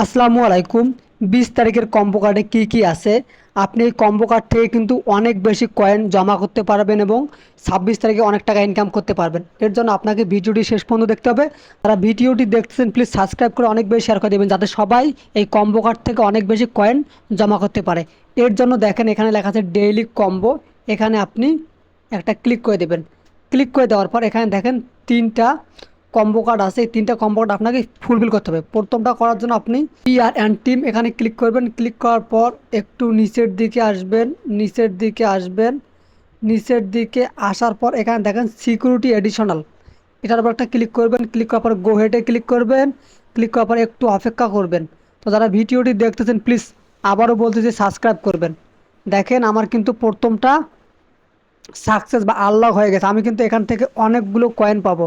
আসসালামু আলাইকুম। 20 তারিখের কম্বো কার্ডে কি আছে? আপনি এই কম্বো কার্ড থেকে কিন্তু অনেক বেশি কয়েন জমা করতে পারবেন এবং 26 তারিখে অনেক টাকা ইনকাম করতে পারবেন। এর জন্য আপনাকে ভিডিওটি শেষ পর্যন্ত দেখতে হবে। যারা ভিডিওটি দেখতেছেন প্লিজ সাবস্ক্রাইব করে অনেক বেশি শেয়ার করে দেবেন, যাতে সবাই এই কম্বো কার্ড থেকে অনেক বেশি কয়েন জমা করতে পারে। এর জন্য দেখেন এখানে লেখা আছে ডেইলি কম্বো। এখানে আপনি একটা ক্লিক করে দেবেন। ক্লিক করে দেওয়ার পর এখানে দেখেন 3টা কম্বো কার্ড আছে। এই 3টা কম্বো কার্ড আপনাকে ফুলফিল করতে হবে। প্রথমটা করার জন্য আপনি পিআর অ্যান্ড টিম এখানে ক্লিক করবেন। ক্লিক করার পর একটু নিচের দিকে আসবেন, নিচের দিকে আসবেন, নিচের দিকে আসার পর এখানে দেখেন সিকিউরিটি এডিশনাল, এটার উপর একটা ক্লিক করবেন। ক্লিক করার পর গো হেডে ক্লিক করবেন। ক্লিক করার পর একটু অপেক্ষা করবেন। তো যারা ভিডিওটি দেখতেছেন প্লিজ আবারও বলতেছি সাবস্ক্রাইব করবেন। দেখেন আমার কিন্তু প্রথমটা সাকসেস বা আনলক হয়ে গেছে। আমি কিন্তু এখান থেকে অনেকগুলো কয়েন পাবো।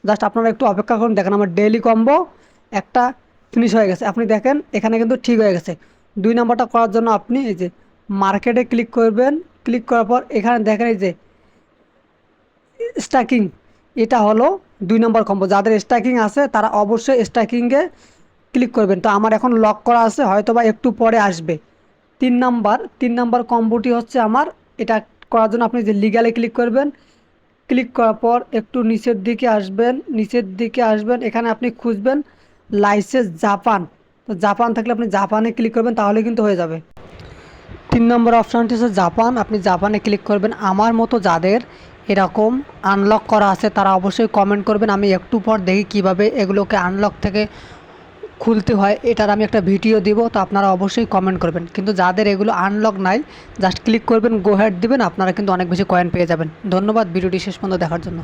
জাস্ট আপনারা একটু অপেক্ষা করুন। দেখেন আমার ডেইলি কম্বো একটা ফিনিশ হয়ে গেছে। আপনি দেখেন এখানে কিন্তু ঠিক হয়ে গেছে। 2 নাম্বারটা করার জন্য আপনি এই যে মার্কেটে ক্লিক করবেন। ক্লিক করার পর এখানে দেখেন এই যে স্ট্যাকিং, এটা হলো 2 নম্বর কম্বো। যাদের স্ট্যাকিং আছে তারা অবশ্যই স্ট্যাকিংয়ে ক্লিক করবেন। তো আমার এখন লক করা আছে, হয়তো বা একটু পরে আসবে। 3 নাম্বার কম্বোটি হচ্ছে আমার। এটা করার জন্য আপনি যে লিগ্যালে ক্লিক করবেন। ক্লিক করার পর একটু নিচের দিকে আসবেন, নিচের দিকে আসবেন, এখানে আপনি খুঁজবেন লাইসেন্স জাপান। তো জাপান থাকলে আপনি জাপানে ক্লিক করবেন, তাহলে কিন্তু হয়ে যাবে। 3 নম্বর অপশানটি হচ্ছে জাপান। আপনি জাপানে ক্লিক করবেন। আমার মতো যাদের এরকম আনলক করা আছে তারা অবশ্যই কমেন্ট করবেন। আমি একটু পর দেখি কিভাবে এগুলোকে আনলক থেকে খুলতে হয়, এটার আমি একটা ভিডিও দিব। তো আপনারা অবশ্যই কমেন্ট করবেন। কিন্তু যাদের এগুলো আনলক নাই, জাস্ট ক্লিক করবেন, গো হেড দিবেন, আপনারা কিন্তু অনেক বেশি কয়েন পেয়ে যাবেন। ধন্যবাদ ভিডিওটি শেষ পর্যন্ত দেখার জন্য।